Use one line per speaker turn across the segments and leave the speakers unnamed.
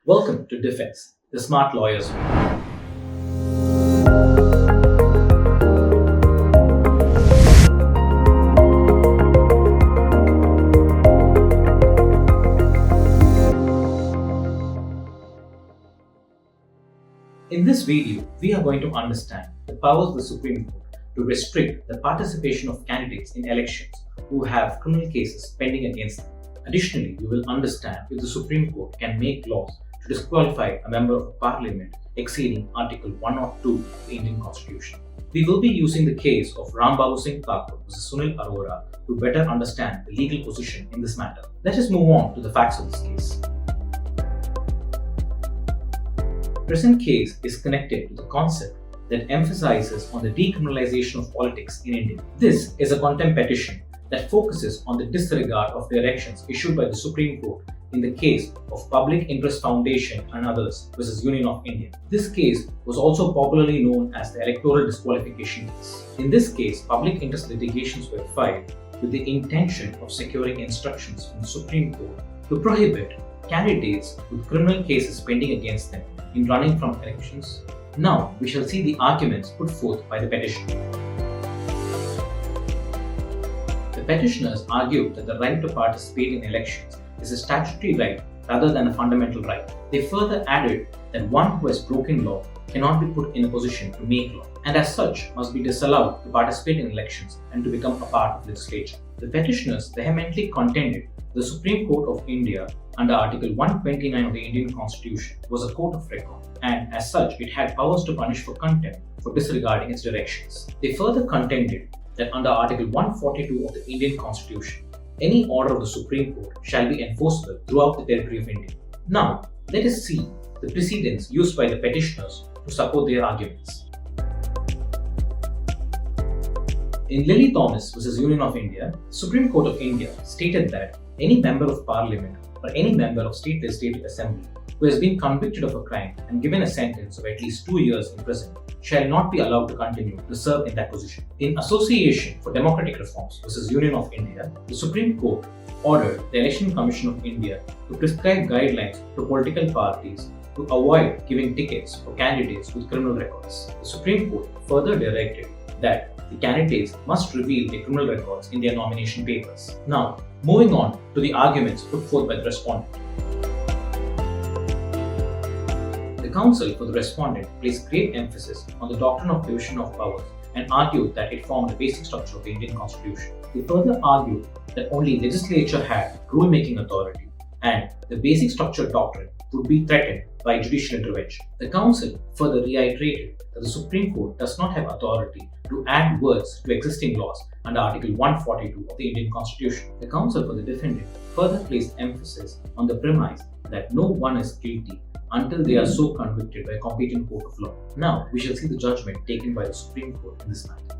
Welcome to DEFENZ, the Smart Lawyer's Way. In this video, we are going to understand the powers of the Supreme Court to restrict the participation of candidates in elections who have criminal cases pending against them. Additionally, we will understand if the Supreme Court can make laws to disqualify a member of parliament exceeding Article 102 of the Indian Constitution. We will be using the case of Rambabu Singh Thakur vs. Sunil Arora to better understand the legal position in this matter. Let us move on to the facts of this case. The present case is connected to the concept that emphasizes on the decriminalisation of politics in India. This is a contempt petition that focuses on the disregard of directions issued by the Supreme Court in the case of Public Interest Foundation and others versus Union of India. This case was also popularly known as the electoral disqualification case. In this case, public interest litigations were filed with the intention of securing instructions from the Supreme Court to prohibit candidates with criminal cases pending against them in running from elections. Now we shall see the arguments put forth by the petitioner. The petitioners argued that the right to participate in elections is a statutory right rather than a fundamental right. They further added that one who has broken law cannot be put in a position to make law, and as such must be disallowed to participate in elections and to become a part of legislature. The petitioners vehemently contended the Supreme Court of India under Article 129 of the Indian Constitution was a court of record, and as such it had powers to punish for contempt for disregarding its directions. They further contended that under Article 142 of the Indian Constitution, any order of the Supreme Court shall be enforceable throughout the territory of India. Now, let us see the precedents used by the petitioners to support their arguments. In Lily Thomas vs. Union of India, Supreme Court of India stated that any member of parliament or any member of state legislative assembly who has been convicted of a crime and given a sentence of at least 2 years in prison shall not be allowed to continue to serve in that position. In Association for Democratic Reforms vs. Union of India, the Supreme Court ordered the Election Commission of India to prescribe guidelines to political parties to avoid giving tickets for candidates with criminal records. The Supreme Court further directed that the candidates must reveal their criminal records in their nomination papers. Now, moving on to the arguments put forth by the respondent. The counsel for the respondent placed great emphasis on the doctrine of division of powers and argued that it formed the basic structure of the Indian Constitution. They further argued that only legislature had rule-making authority and the basic structure doctrine would be threatened by judicial intervention. The counsel further reiterated that the Supreme Court does not have authority to add words to existing laws under Article 142 of the Indian Constitution. The counsel for the defendant further placed emphasis on the premise that no one is guilty until they are so convicted by a competent court of law. Now, we shall see the judgment taken by the Supreme Court in this matter.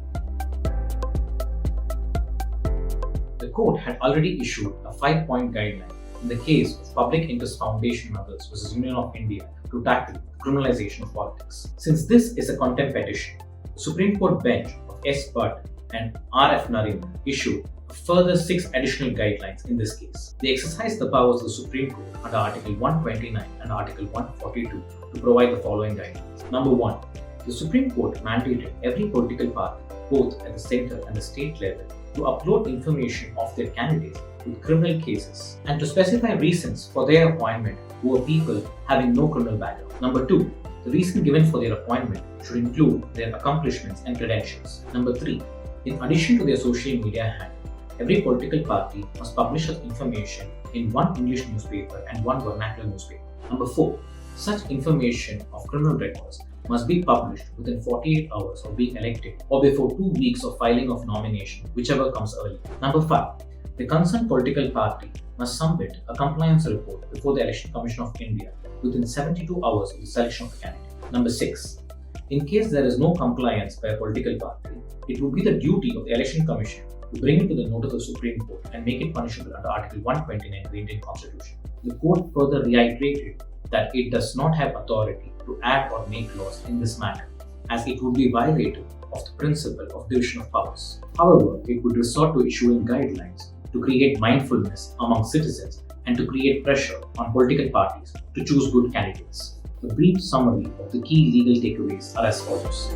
The court had already issued a 5-point guideline in the case of Public Interest Foundation and others versus Union of India to tackle criminalisation of politics. Since this is a contempt petition, the Supreme Court bench of S. Bhatt and R.F. Nariman issued a further 6 additional guidelines in this case. They exercised the powers of the Supreme Court under Article 129 and Article 142 to provide the following guidelines. Number 1. The Supreme Court mandated every political party, both at the centre and the state level, to upload information of their candidates with criminal cases and to specify reasons for their appointment who are people having no criminal background. Number 2. The reason given for their appointment should include their accomplishments and credentials. Number 3. In addition to their social media handle, every political party must publish such information in one English newspaper and one vernacular newspaper. Number 4. Such information of criminal records must be published within 48 hours of being elected or before 2 weeks of filing of nomination, whichever comes early. Number 5. The concerned political party must submit a compliance report before the Election Commission of India within 72 hours of the selection of a candidate. Number 6. In case there is no compliance by a political party, it would be the duty of the Election Commission to bring it to the notice of the Supreme Court and make it punishable under Article 129 of the Indian Constitution. The court further reiterated that it does not have authority to add or make laws in this matter, as it would be violative of the principle of division of powers. However, it would resort to issuing guidelines to create mindfulness among citizens and to create pressure on political parties to choose good candidates. A brief summary of the key legal takeaways are as follows.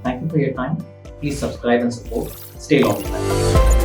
Thank you for your time. Please subscribe and support. Stay long.